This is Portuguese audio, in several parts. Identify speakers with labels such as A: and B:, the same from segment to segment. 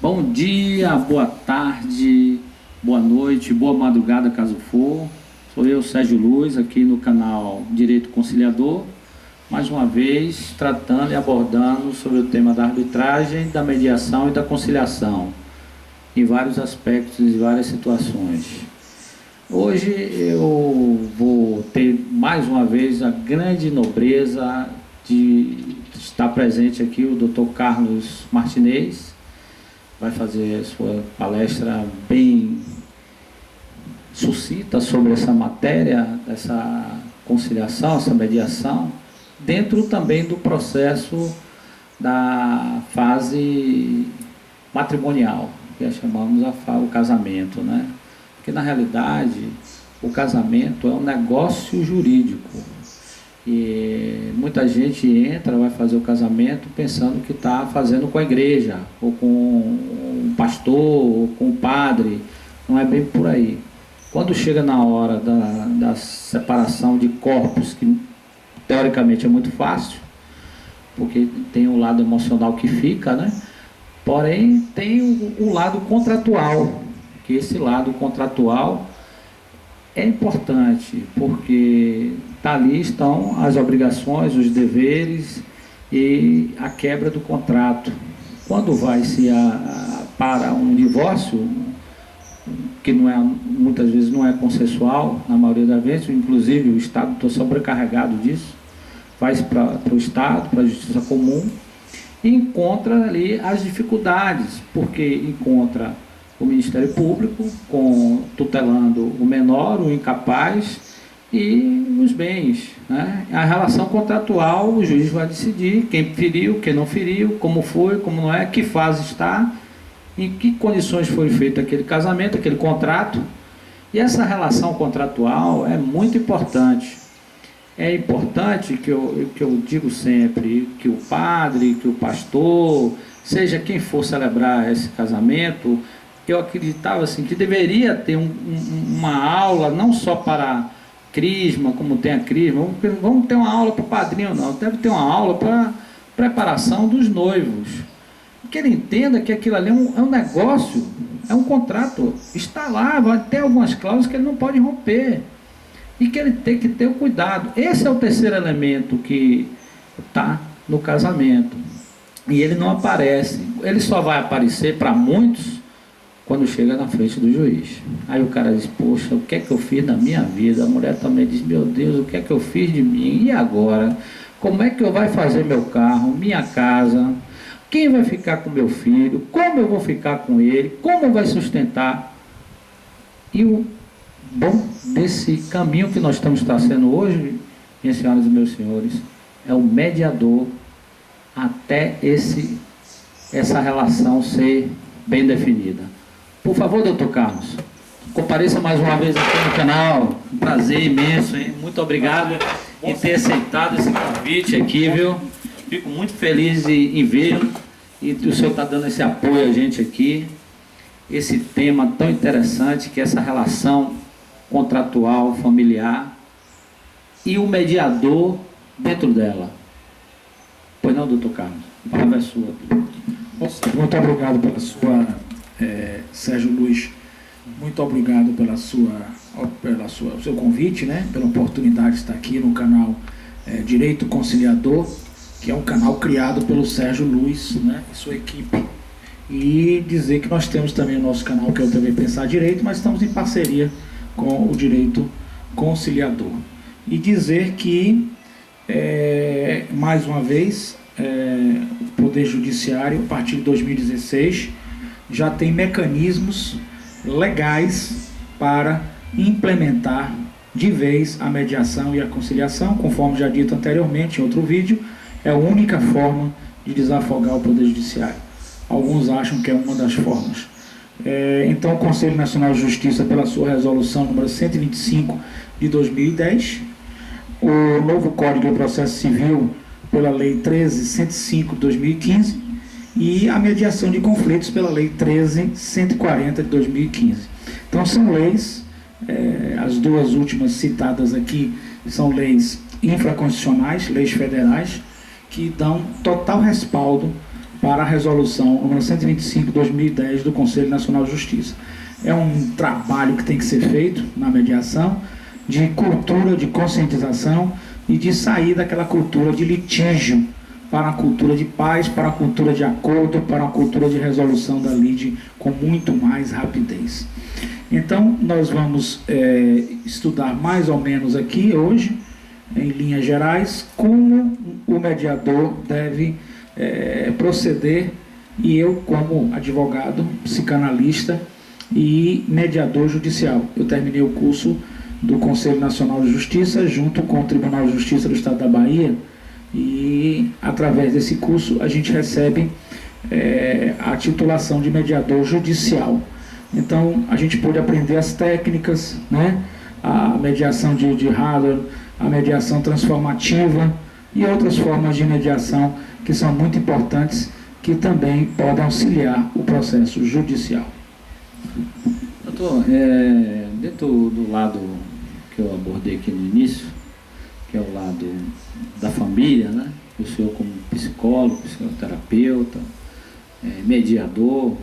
A: Bom dia, boa tarde, boa noite, boa madrugada, caso for. Sou eu, Sérgio Luz, aqui no canal Direito Conciliador, mais uma vez tratando e abordando sobre o tema da arbitragem, da mediação e da conciliação, em vários aspectos e várias situações. Hoje eu vou ter mais uma vez a grande nobreza de estar presente aqui o Dr. Carlos Martinez. Vai fazer a sua palestra bem sucinta sobre essa matéria, essa conciliação, essa mediação, dentro também do processo da fase matrimonial, que chamamos o casamento, né? Porque na realidade o casamento é um negócio jurídico. E muita gente entra, vai fazer o casamento pensando que está fazendo com a igreja, ou com um pastor, ou com o padre. Não é bem por aí. Quando chega na hora da separação de corpos, que teoricamente é muito fácil, porque tem o lado emocional que fica, né? Porém, tem o lado contratual, que esse lado contratual é importante, porque ali estão as obrigações, os deveres e a quebra do contrato. Quando vai-se para um divórcio, que não é, muitas vezes não é consensual, na maioria das vezes, inclusive o Estado está sobrecarregado disso, vai para o Estado, para a Justiça Comum, e encontra ali as dificuldades, porque encontra o Ministério Público tutelando o menor, o incapaz e os bens, né? A relação contratual, o juiz vai decidir quem feriu, quem não feriu, como foi, como não é, que fase está, em que condições foi feito aquele casamento, aquele contrato. E essa relação contratual é muito importante. É importante que eu digo sempre, que o padre, que o pastor, seja quem for celebrar esse casamento, eu acreditava assim, que deveria ter uma aula, não só para crisma, como tem a crisma, vamos ter uma aula para o padrinho, não, deve ter uma aula para preparação dos noivos, que ele entenda que aquilo ali é um negócio, é um contrato, está lá, vai ter algumas cláusulas que ele não pode romper, e que ele tem que ter o cuidado. Esse é o terceiro elemento que está no casamento, e ele não aparece, ele só vai aparecer para muitos quando chega na frente do juiz. Aí o cara diz, poxa, o que é que eu fiz na minha vida? A mulher também diz, meu Deus, o que é que eu fiz de mim? E agora? Como é que eu vou fazer meu carro, minha casa? Quem vai ficar com meu filho? Como eu vou ficar com ele? Como vai sustentar? E o bom desse caminho que nós estamos traçando hoje, minhas senhoras e meus senhores, é o mediador até essa relação ser bem definida. Por favor, doutor Carlos, compareça mais uma vez aqui no canal. Um prazer imenso, hein? Muito obrigado em ter aceitado esse convite aqui, viu? Fico muito feliz em vê-lo e o senhor está dando esse apoio a gente aqui. Esse tema tão interessante que é essa relação contratual, familiar e o mediador dentro dela. Pois não, doutor Carlos? A palavra é sua.
B: Muito obrigado pela sua... Sérgio Luz, muito obrigado pelo seu convite, né? Pela oportunidade de estar aqui no canal Direito Conciliador, que é um canal criado pelo Sérgio Luz, né? E sua equipe. E dizer que nós temos também o nosso canal, que é o TV Pensar Direito, mas estamos em parceria com o Direito Conciliador. E dizer que, mais uma vez, o Poder Judiciário, a partir de 2016, já tem mecanismos legais para implementar de vez a mediação e a conciliação, conforme já dito anteriormente em outro vídeo, é a única forma de desafogar o Poder Judiciário. Alguns acham que é uma das formas. Então, o Conselho Nacional de Justiça, pela sua resolução número 125 de 2010, o novo Código de Processo Civil, pela Lei 13.105 de 2015, e a mediação de conflitos pela Lei 13.140 de 2015. Então são leis, as duas últimas citadas aqui são leis infraconstitucionais, leis federais, que dão total respaldo para a resolução número 125/2010 do Conselho Nacional de Justiça. É um trabalho que tem que ser feito na mediação, de cultura, de conscientização e de sair daquela cultura de litígio para a cultura de paz, para a cultura de acordo, para a cultura de resolução da lide com muito mais rapidez. Então, nós vamos estudar mais ou menos aqui hoje, em linhas gerais, como o mediador deve proceder, e eu, como advogado, psicanalista e mediador judicial. Eu terminei o curso do Conselho Nacional de Justiça junto com o Tribunal de Justiça do Estado da Bahia, e através desse curso a gente recebe a titulação de mediador judicial. Então a gente pôde aprender as técnicas, né? A mediação de Haller, a mediação transformativa e outras formas de mediação que são muito importantes, que também podem auxiliar o processo judicial.
A: Doutor, dentro do lado que eu abordei aqui no início, que é o lado da família, né? O senhor como psicólogo, psicoterapeuta, mediador,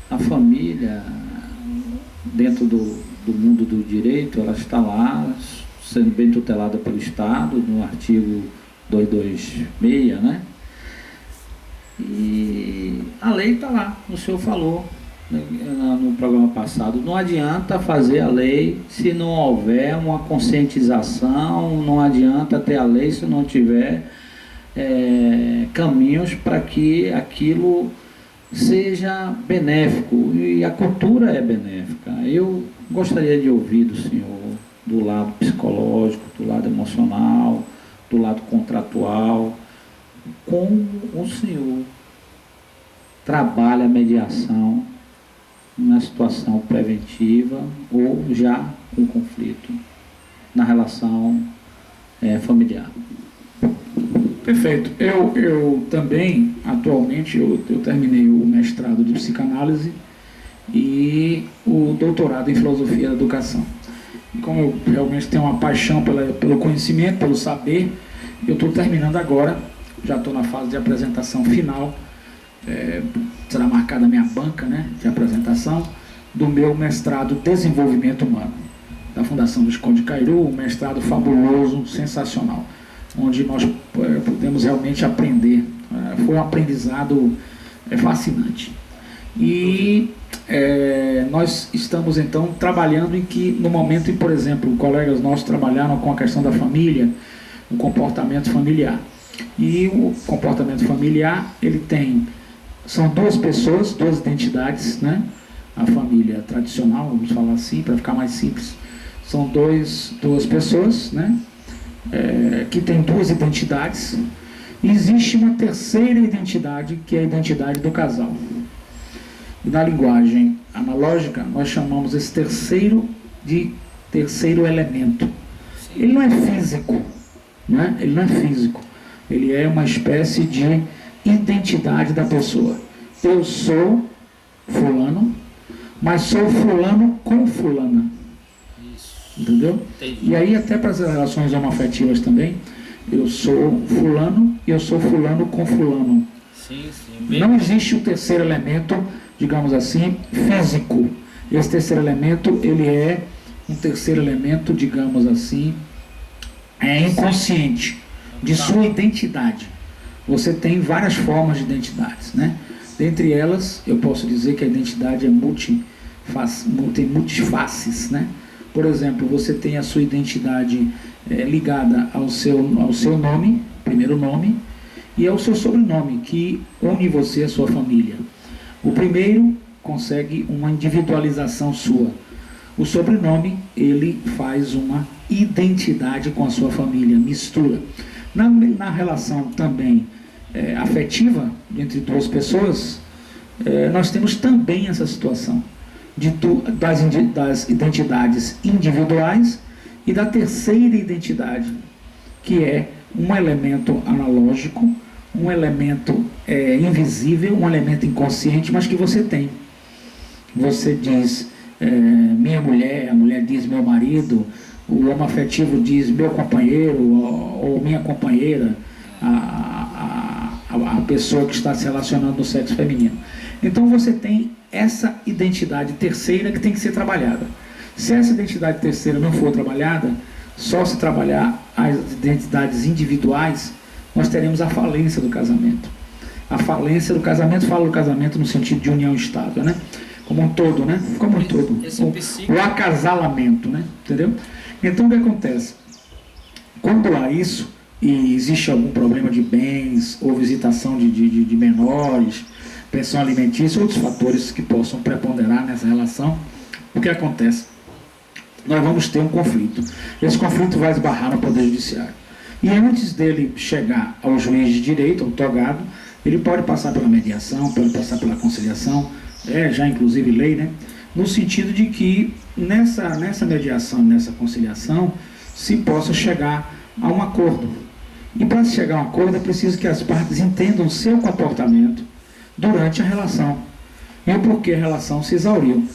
A: a família, dentro do mundo do direito, ela está lá, sendo bem tutelada pelo Estado, no artigo 226, né? E a lei está lá, o senhor falou no programa passado, não adianta fazer a lei se não houver uma conscientização, não adianta ter a lei se não tiver caminhos para que aquilo seja benéfico, e a cultura é benéfica. Eu gostaria de ouvir do senhor, do lado psicológico, do lado emocional, do lado contratual, como o senhor trabalha a mediação na situação preventiva ou já com conflito na relação familiar.
B: Perfeito. Eu também, atualmente, eu terminei o mestrado de psicanálise e o doutorado em filosofia da educação. E como eu realmente tenho uma paixão pelo conhecimento, pelo saber, eu estou terminando agora, já estou na fase de apresentação final, será marcada a minha banca, né, de apresentação, do meu mestrado Desenvolvimento Humano, da Fundação Visconde Cairu, um mestrado fabuloso, sensacional, onde nós pudemos realmente aprender. Foi um aprendizado fascinante. E nós estamos então trabalhando em que, no momento em, por exemplo, colegas nossos trabalharam com a questão da família, o comportamento familiar. E o comportamento familiar, são duas pessoas, duas identidades, né? A família tradicional, vamos falar assim, para ficar mais simples, são duas pessoas, né? Que tem duas identidades, e existe uma terceira identidade, que é a identidade do casal. E na linguagem analógica, nós chamamos esse terceiro de terceiro elemento. Ele não é físico, né? Ele não é físico, ele é uma espécie de identidade da pessoa. Eu sou fulano, mas sou fulano com fulana. Entendeu? E aí, até para as relações homoafetivas também, eu sou fulano e eu sou fulano com fulano.
C: Sim, sim.
B: Não existe o terceiro elemento, digamos assim, físico. Esse terceiro elemento, ele é um terceiro elemento, digamos assim, inconsciente, de sua identidade. Você tem várias formas de identidades, né? Dentre elas, eu posso dizer que a identidade tem multifaces, né? Por exemplo, você tem a sua identidade ligada ao seu nome, primeiro nome, e ao seu sobrenome, que une você à sua família. O primeiro consegue uma individualização sua. O sobrenome, ele faz uma identidade com a sua família, mistura. Na relação também afetiva entre duas pessoas, nós temos também essa situação das identidades individuais e da terceira identidade, que é um elemento analógico, um elemento invisível, um elemento inconsciente, mas que você tem. Você diz minha mulher, a mulher diz meu marido, o homoafetivo diz meu companheiro ou minha companheira, a a pessoa que está se relacionando no sexo feminino. Então você tem essa identidade terceira que tem que ser trabalhada. Se essa identidade terceira não for trabalhada, só se trabalhar as identidades individuais, nós teremos a falência do casamento. A falência do casamento, falo do casamento no sentido de união estável, né? Como um todo, né? Como um todo. O acasalamento, né? Entendeu? Então o que acontece? Quando há isso, e existe algum problema de bens, ou visitação de menores, pensão alimentícia, outros fatores que possam preponderar nessa relação, o que acontece? Nós vamos ter um conflito. Esse conflito vai esbarrar no Poder Judiciário. E antes dele chegar ao juiz de direito, ao togado, ele pode passar pela mediação, pode passar pela conciliação, já inclusive lei, né? No sentido de que nessa mediação, nessa conciliação, se possa chegar a um acordo. E para se chegar a um acordo é preciso que as partes entendam o seu comportamento durante a relação e o porquê a relação se exauriu.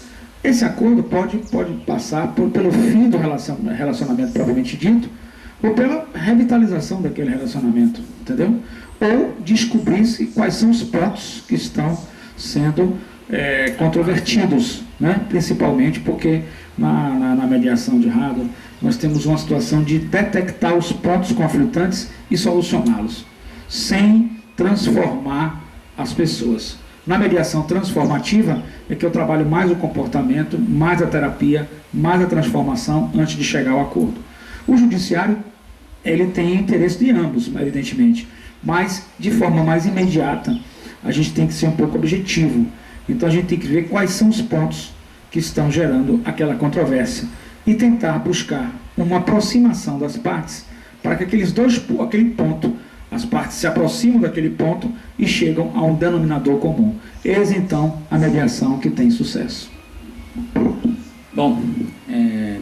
B: Esse acordo pode passar pelo fim do relacionamento propriamente dito, ou pela revitalização daquele relacionamento, entendeu? Ou descobrir-se quais são os pontos que estão sendo controvertidos, né? Principalmente porque na mediação de Hagel nós temos uma situação de detectar os pontos conflitantes e solucioná-los, sem transformar as pessoas. Na mediação transformativa é que eu trabalho mais o comportamento, mais a terapia, mais a transformação antes de chegar ao acordo. O judiciário, ele tem interesse de ambos, evidentemente, mas de forma mais imediata a gente tem que ser um pouco objetivo. Então a gente tem que ver quais são os pontos que estão gerando aquela controvérsia e tentar buscar uma aproximação das partes para que aquele ponto, as partes se aproximam daquele ponto e chegam a um denominador comum. Eis então a mediação que tem sucesso.
A: Bom,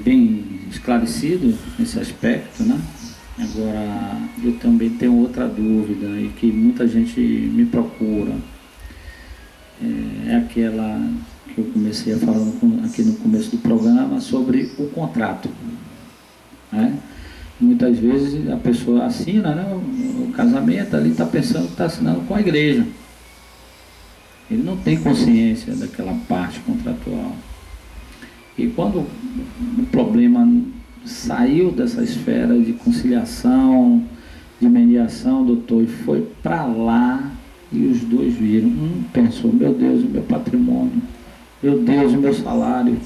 A: bem esclarecido esse aspecto, né? Agora, eu também tenho outra dúvida e que muita gente me procura. É aquela que eu comecei a falar aqui no começo do programa sobre o contrato, né? Muitas vezes a pessoa assina, né, o casamento, ali está pensando que está assinando com a igreja. Ele não tem consciência daquela parte contratual. E quando o problema saiu dessa esfera de conciliação, de mediação, doutor, e foi para lá, e os dois viram, pensou, meu Deus, o meu patrimônio, meu Deus, o meu salário,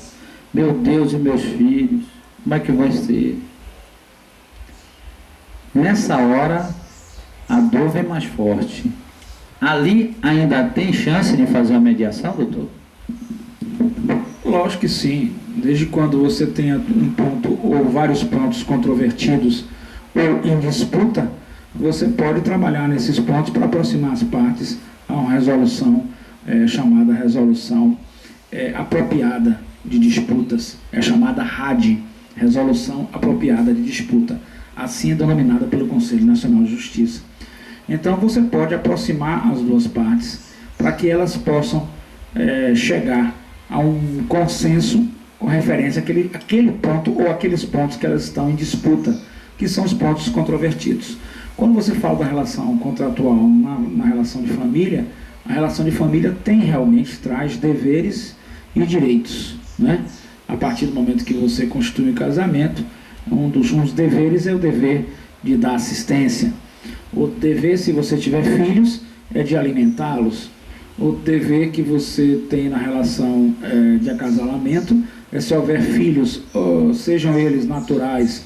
A: meu Deus, e meus filhos, como é que vai ser? Nessa hora, a dor vem mais forte. Ali ainda tem chance de fazer uma mediação, doutor?
B: Lógico que sim. Desde quando você tenha um ponto ou vários pontos controvertidos ou em disputa, você pode trabalhar nesses pontos para aproximar as partes a uma resolução chamada resolução apropriada de disputas. É chamada RAD, Resolução Apropriada de Disputa. Assim é denominada pelo Conselho Nacional de Justiça. Então você pode aproximar as duas partes para que elas possam chegar a um consenso com referência àquele ponto ou aqueles pontos que elas estão em disputa, que são os pontos controvertidos. Quando você fala da relação contratual na relação de família, a relação de família traz deveres e direitos, né? A partir do momento que você constitui um casamento, um dos deveres é o dever de dar assistência. O dever, se você tiver filhos, é de alimentá-los. O dever que você tem na relação de acasalamento é, se houver filhos, sejam eles naturais,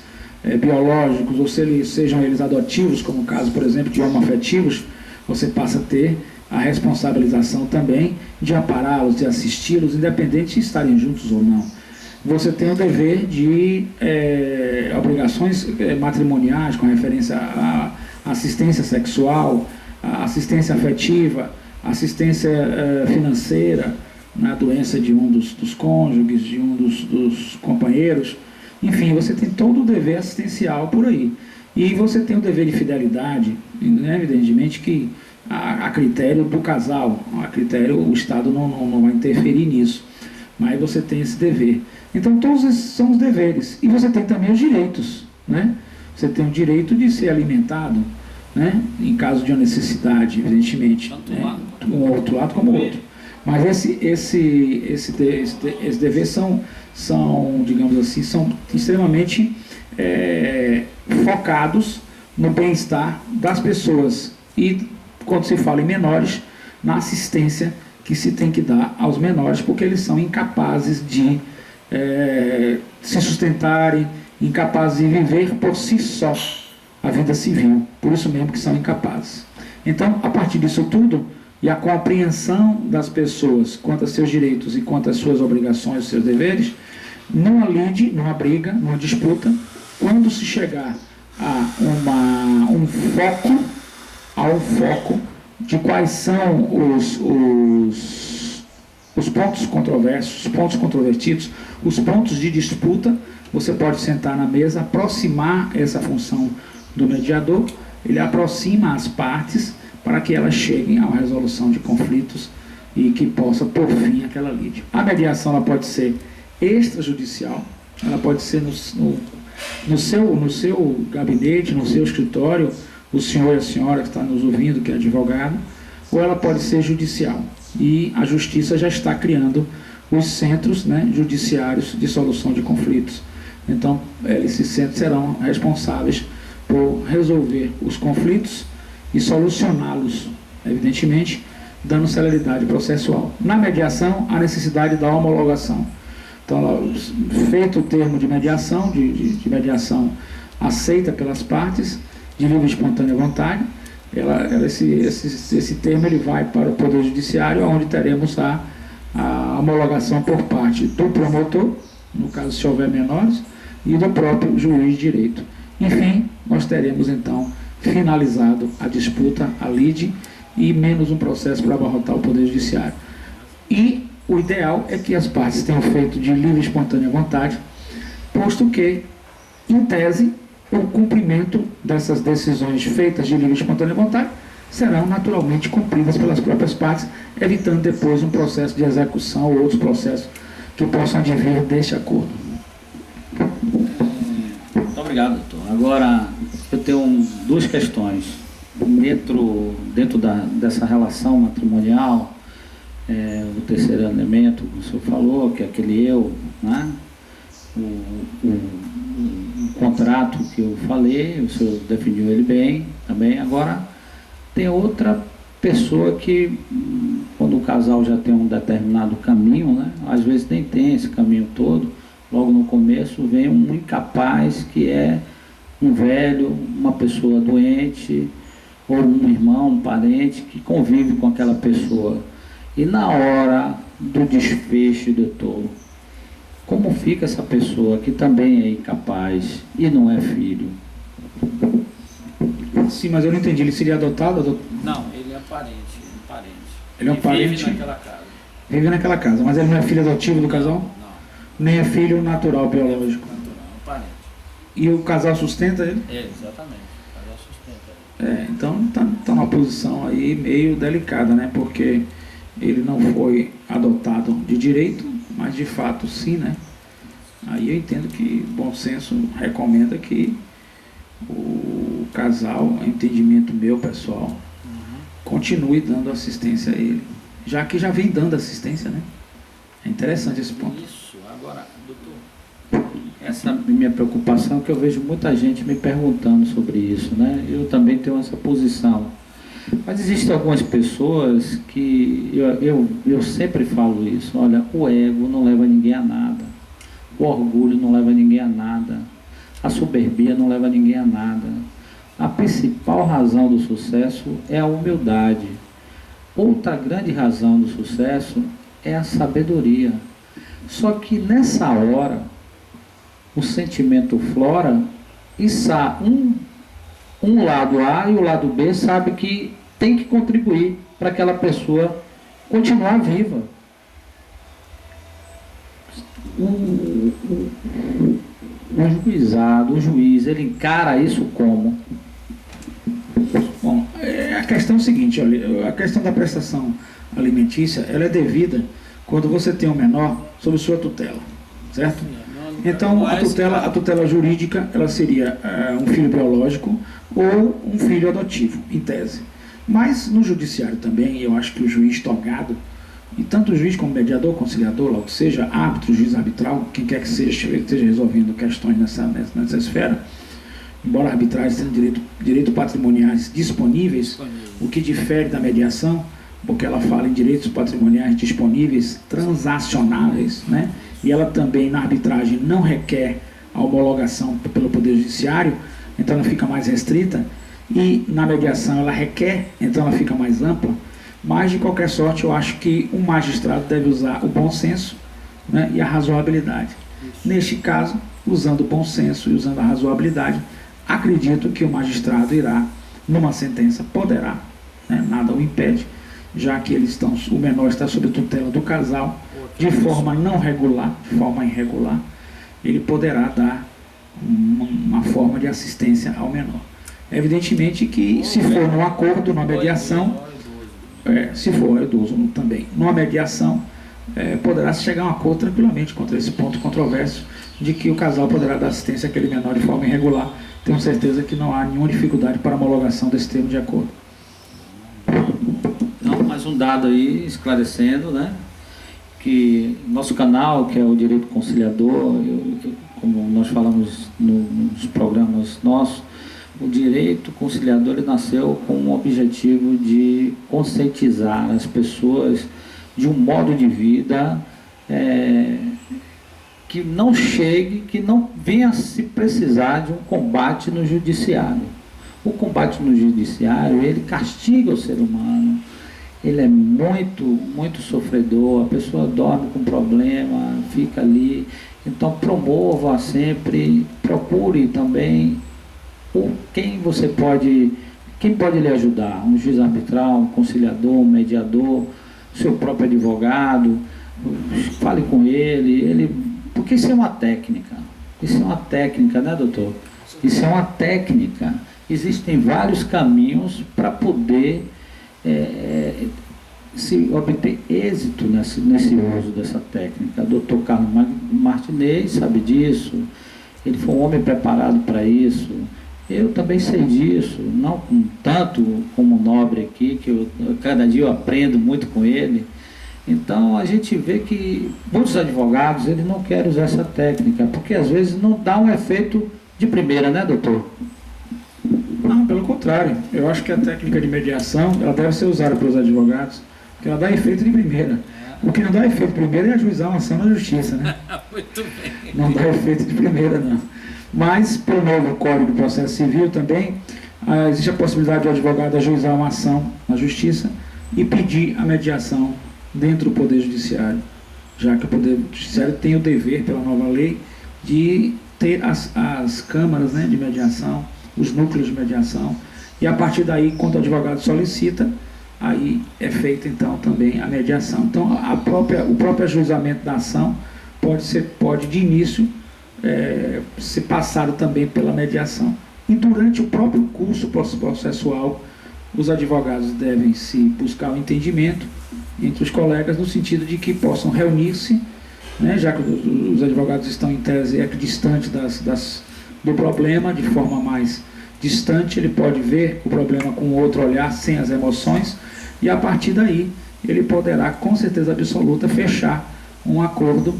B: biológicos, ou sejam eles adotivos, como o caso, por exemplo, de homoafetivos, você passa a ter a responsabilização também de ampará-los, de assisti-los, independente de estarem juntos ou não. Você tem o dever de obrigações matrimoniais com referência à assistência sexual, à assistência afetiva, assistência financeira na doença de um dos cônjuges, de um dos companheiros. Enfim, você tem todo o dever assistencial por aí. E você tem o dever de fidelidade, né? Evidentemente que a critério do casal, o Estado não vai interferir nisso, mas você tem esse dever. Então todos esses são os deveres. E você tem também os direitos, né? Você tem o direito de ser alimentado, né? Em caso de uma necessidade, evidentemente, né? Um outro lado como o outro. Mas esses deveres são, digamos assim, são extremamente focados no bem-estar das pessoas. E quando se fala em menores, na assistência que se tem que dar aos menores, porque eles são incapazes de se sustentarem, incapazes de viver por si só a vida civil, por isso mesmo que são incapazes. Então, a partir disso tudo, e a compreensão das pessoas quanto a seus direitos e quanto às suas obrigações, seus deveres, numa lide, numa briga, numa disputa, quando se chegar a um foco de quais são os pontos controversos, os pontos controvertidos, os pontos de disputa, você pode sentar na mesa, aproximar essa função do mediador, ele aproxima as partes para que elas cheguem a uma resolução de conflitos e que possa pôr fim àquela lide. A mediação ela pode ser extrajudicial, ela pode ser no seu gabinete, no seu escritório, o senhor e a senhora que está nos ouvindo, que é advogado, ou ela pode ser judicial. E a justiça já está criando os centros, né, judiciários de solução de conflitos. Então, esses centros serão responsáveis por resolver os conflitos e solucioná-los, evidentemente, dando celeridade processual. Na mediação, a necessidade da homologação. Então, feito o termo de mediação, de mediação aceita pelas partes, de livre e espontânea vontade, esse termo ele vai para o Poder Judiciário, onde teremos a homologação por parte do promotor, no caso se houver menores, e do próprio juiz de direito. Enfim, nós teremos então finalizado a disputa, a lide, e menos um processo para abarrotar o Poder Judiciário. E o ideal é que as partes tenham feito de livre e espontânea vontade, posto que, em tese, o cumprimento dessas decisões feitas de livre e espontânea vontade serão naturalmente cumpridas pelas próprias partes, evitando depois um processo de execução ou outros processos que possam advir deste acordo.
A: Muito obrigado, doutor. Agora, eu tenho duas questões. Dentro dessa relação matrimonial, o terceiro elemento que o senhor falou, que é aquele eu, né? O contrato que eu falei, o senhor definiu ele bem também. Agora, tem outra pessoa que, quando o casal já tem um determinado caminho, né? Às vezes nem tem esse caminho todo, logo no começo vem um incapaz que é um velho, uma pessoa doente, ou um irmão, um parente que convive com aquela pessoa. E na hora do desfecho, doutor, como fica essa pessoa que também é incapaz e não é filho?
B: Sim, mas eu não entendi. Ele seria adotado?
C: Não, ele é parente.
B: Ele é um parente?
C: Vive naquela casa.
B: Vive naquela casa, mas ele não é filho adotivo do casal?
C: Não.
B: Nem é filho natural, biológico.
C: É um parente.
B: E o casal sustenta ele?
C: Exatamente. O casal sustenta ele.
B: Então está numa posição aí meio delicada, né? Porque ele não foi adotado de direito, mas de fato sim, né? Aí eu entendo que bom senso recomenda que o casal, entendimento meu pessoal, continue dando assistência a ele, já que já vem dando assistência, né? É interessante esse ponto.
C: Isso. Agora, doutor,
A: Essa minha preocupação é que eu vejo muita gente me perguntando sobre isso, né? Eu também tenho essa posição. Mas existem algumas pessoas que eu sempre falo isso. Olha, o ego não leva ninguém a nada. O orgulho não leva ninguém a nada. A soberbia não leva ninguém a nada. A principal razão do sucesso é a humildade. Outra grande razão do sucesso é a sabedoria. Só que nessa hora, o sentimento flora e um lado A e o lado B sabe que tem que contribuir para aquela pessoa continuar viva. O juizado, o juiz, ele encara isso como?
B: Bom, a questão é o seguinte, olha, a questão da prestação alimentícia, ela é devida quando você tem um menor sob sua tutela, certo? Então, a tutela jurídica, ela seria um filho biológico, ou um filho adotivo, em tese. Mas no judiciário também, eu acho que o juiz togado, e tanto o juiz como mediador, conciliador, logo seja árbitro, juiz arbitral, quem quer que seja, esteja resolvendo questões nessa esfera, embora a arbitragem tenha direitos patrimoniais disponíveis, o que difere da mediação, porque ela fala em direitos patrimoniais disponíveis, transacionáveis, né? E ela também na arbitragem não requer a homologação pelo Poder Judiciário, então ela fica mais restrita, e na mediação ela requer, então ela fica mais ampla. Mas de qualquer sorte eu acho que um magistrado deve usar o bom senso, né, e a razoabilidade. Neste caso, usando o bom senso e usando a razoabilidade, acredito que o magistrado irá, numa sentença, poderá, né, nada o impede, já que o menor está sob tutela do casal, de forma não regular, de forma irregular, ele poderá dar uma forma de assistência ao menor. Evidentemente que, se for num acordo, numa mediação, se for idoso também, numa mediação, poderá se chegar a um acordo tranquilamente contra esse ponto controverso de que o casal poderá dar assistência àquele menor de forma irregular. Tenho certeza que não há nenhuma dificuldade para a homologação desse termo de acordo.
A: Não, mais um dado aí esclarecendo, né? Que nosso canal, que é o Direito Conciliador, como nós falamos nos programas nossos, o Direito Conciliador ele nasceu com o objetivo de conscientizar as pessoas de um modo de vida que não chegue, que não venha a se precisar de um combate no judiciário. O combate no judiciário, ele castiga o ser humano, ele é muito, muito sofredor, a pessoa dorme com problema, fica ali. Então promova sempre, procure também quem pode lhe ajudar, um juiz arbitral, um conciliador, um mediador, seu próprio advogado, fale com ele, porque isso é uma técnica, né, doutor? Isso é uma técnica, existem vários caminhos para poder se obter êxito nesse uso dessa técnica. O doutor Carlos Martinez sabe disso, ele foi um homem preparado para isso. Eu também sei disso, não tanto como nobre aqui, que cada dia eu aprendo muito com ele. Então a gente vê que muitos advogados eles não querem usar essa técnica, porque às vezes não dá um efeito de primeira, né, doutor?
B: Não, pelo contrário. Eu acho que a técnica de mediação ela deve ser usada pelos advogados, porque ela dá efeito de primeira. O que não dá efeito de primeira é ajuizar uma ação na justiça, né?
C: Muito bem.
B: Não dá efeito de primeira, não. Mas, pelo novo Código de Processo Civil também, existe a possibilidade do advogado ajuizar uma ação na Justiça e pedir a mediação dentro do Poder Judiciário, já que o Poder Judiciário tem o dever, pela nova lei, de ter as câmaras, né, de mediação, os núcleos de mediação, e a partir daí, quando o advogado solicita, aí é feita então também a mediação. Então, o próprio ajuizamento da ação pode de início, ser passado também pela mediação. E durante o próprio curso processual, os advogados devem se buscar o entendimento entre os colegas, no sentido de que possam reunir-se, né, já que os advogados estão em tese equidistante do problema, de forma mais distante, ele pode ver o problema com outro olhar, sem as emoções, e a partir daí ele poderá, com certeza absoluta, fechar um acordo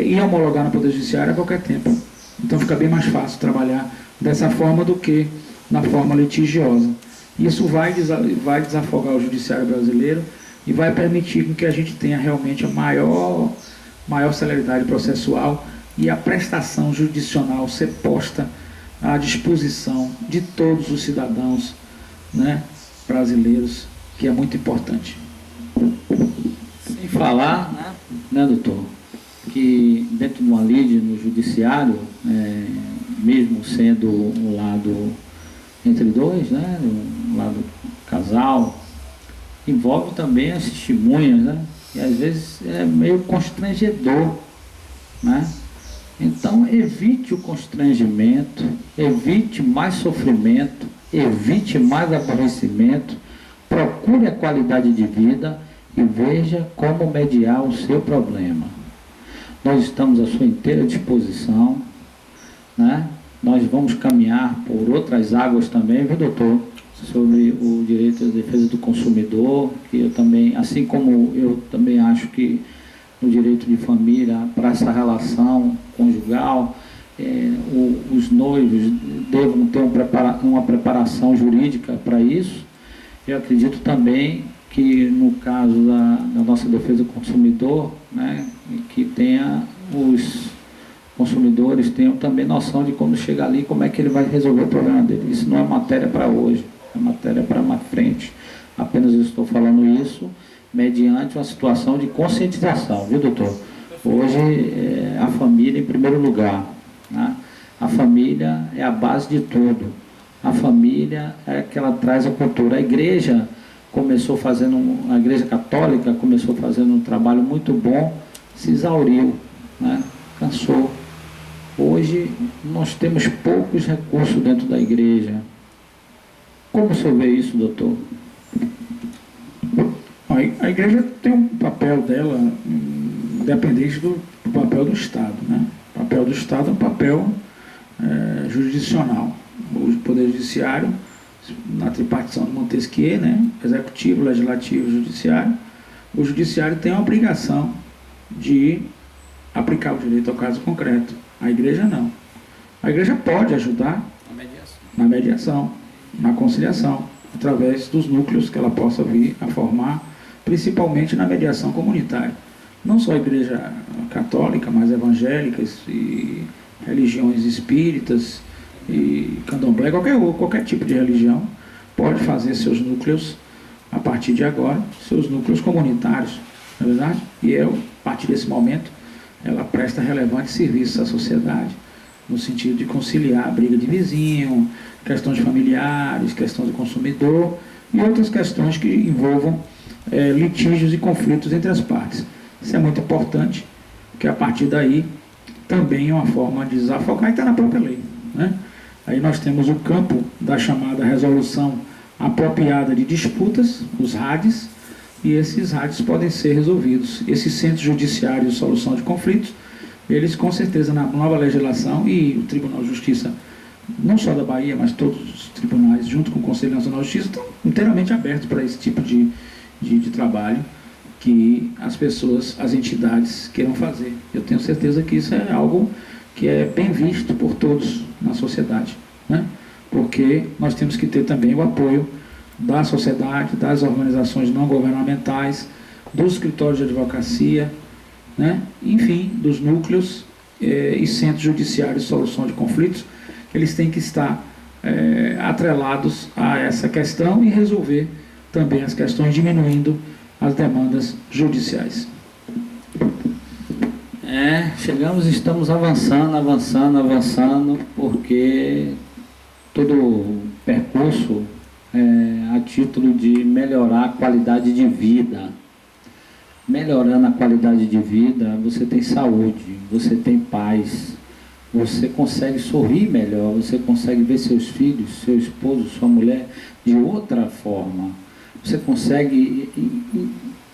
B: e homologar no Poder Judiciário a qualquer tempo. Então fica bem mais fácil trabalhar dessa forma do que na forma litigiosa. Isso vai desafogar o judiciário brasileiro e vai permitir que a gente tenha realmente a maior celeridade processual e a prestação judicional ser posta à disposição de todos os cidadãos, né, brasileiros, que é muito importante.
A: Sem falar, né, doutor, que dentro de uma lide no judiciário, mesmo sendo um lado entre dois, né, um lado casal, envolve também as testemunhas, né, e às vezes é meio constrangedor, né? Então evite o constrangimento, evite mais sofrimento, evite mais aborrecimento, procure a qualidade de vida e veja como mediar o seu problema. Nós estamos à sua inteira disposição, né? nós vamos caminhar por outras águas também, viu, doutor? Sobre o direito à defesa do consumidor, que eu também, assim como eu também acho que no direito de família, para essa relação conjugal, os noivos devam ter uma preparação jurídica para isso. Eu acredito também que no caso da nossa defesa do consumidor, né, que os consumidores tenham também noção de quando chegar ali, como é que ele vai resolver o problema dele. Isso não é matéria para hoje, é matéria para mais frente. Apenas eu estou falando isso mediante uma situação de conscientização, viu, doutor? Hoje, a família em primeiro lugar, né? A família é a base de tudo. A família é que ela traz a cultura. A igreja a igreja católica começou fazendo um trabalho muito bom, se exauriu, né? Cansou. Hoje, nós temos poucos recursos dentro da igreja. Como o senhor vê isso, doutor?
B: A igreja tem um papel dela independente do papel do Estado, né? O papel do Estado é um papel jurisdicional. O Poder Judiciário, na tripartição de Montesquieu, né? Executivo, Legislativo e Judiciário, o Judiciário tem a obrigação de aplicar o direito ao caso concreto. A igreja não. A igreja pode ajudar na mediação, na conciliação, através dos núcleos que ela possa vir a formar, principalmente na mediação comunitária. Não só a igreja católica, mas evangélicas e religiões espíritas e candomblé, qualquer tipo de religião pode fazer seus núcleos, a partir de agora, seus núcleos comunitários, não é verdade? E a partir desse momento, ela presta relevante serviço à sociedade, no sentido de conciliar a briga de vizinho, questões familiares, questão do consumidor e outras questões que envolvam litígios e conflitos entre as partes. Isso é muito importante, porque a partir daí também é uma forma de desafogar e está na própria lei, né? Aí nós temos o campo da chamada resolução apropriada de disputas, os RADs, e esses RADs podem ser resolvidos. Esses centros judiciários de solução de conflitos, eles com certeza na nova legislação, e o Tribunal de Justiça, não só da Bahia, mas todos os tribunais, junto com o Conselho Nacional de Justiça, estão inteiramente abertos para esse tipo de trabalho que as pessoas, as entidades queiram fazer. Eu tenho certeza que isso é algo que é bem visto por todos na sociedade, né? Porque nós temos que ter também o apoio da sociedade, das organizações não governamentais, dos escritórios de advocacia, né? Enfim, dos núcleos e centros judiciários de solução de conflitos, eles têm que estar atrelados a essa questão e resolver também as questões, diminuindo as demandas judiciais.
A: Estamos avançando, porque todo o percurso a título de melhorar a qualidade de vida. Melhorando a qualidade de vida, você tem saúde, você tem paz, você consegue sorrir melhor, você consegue ver seus filhos, seu esposo, sua mulher de outra forma. Você consegue,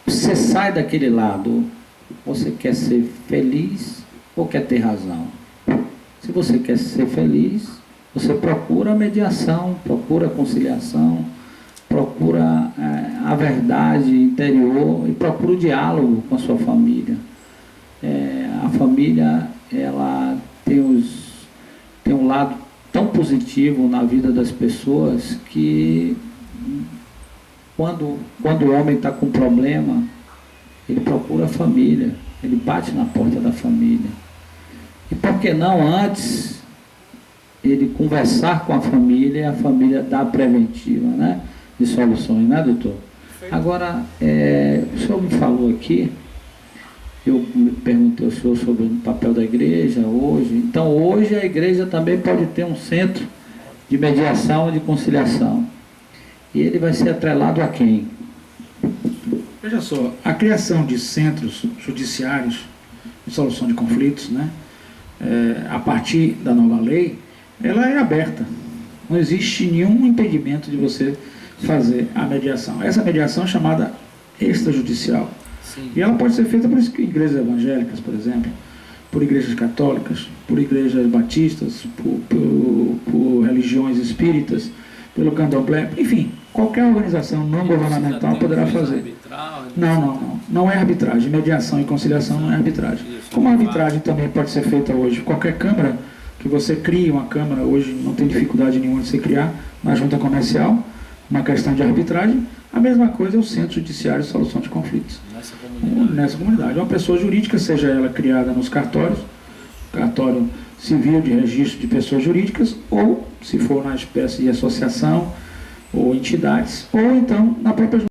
A: você sai daquele lado, você quer ser feliz ou quer ter razão? Se você quer ser feliz, você procura a mediação, procura a conciliação, procura a verdade interior e procura o diálogo com a sua família. A família, ela tem um lado tão positivo na vida das pessoas que quando o homem está com problema, ele procura a família, ele bate na porta da família. E por que não antes ele conversar com a família dá a preventiva, né, de soluções, né, doutor? Agora, o senhor me falou aqui, eu me perguntei ao senhor sobre o papel da igreja hoje. Então, hoje a igreja também pode ter um centro de mediação e de conciliação. E ele vai ser atrelado a quem?
B: Veja só, a criação de centros judiciários de solução de conflitos, né, a partir da nova lei, ela é aberta. Não existe nenhum impedimento de você fazer a mediação. Essa mediação é chamada extrajudicial.
C: Sim.
B: E ela pode ser feita por igrejas evangélicas, por exemplo, por igrejas católicas, por igrejas batistas, por religiões espíritas, pelo candomblé, enfim, qualquer organização não governamental poderá fazer. Não é arbitragem. Mediação e conciliação não é arbitragem. Como a arbitragem também pode ser feita hoje, qualquer câmara que você crie uma câmara, hoje não tem dificuldade nenhuma de você criar na junta comercial, uma questão de arbitragem, a mesma coisa é o Centro Judiciário de Solução de Conflitos. Nessa comunidade. Uma pessoa jurídica, seja ela criada nos cartórios, cartório civil de registro de pessoas jurídicas, ou, se for na espécie de associação ou entidades, ou então na própria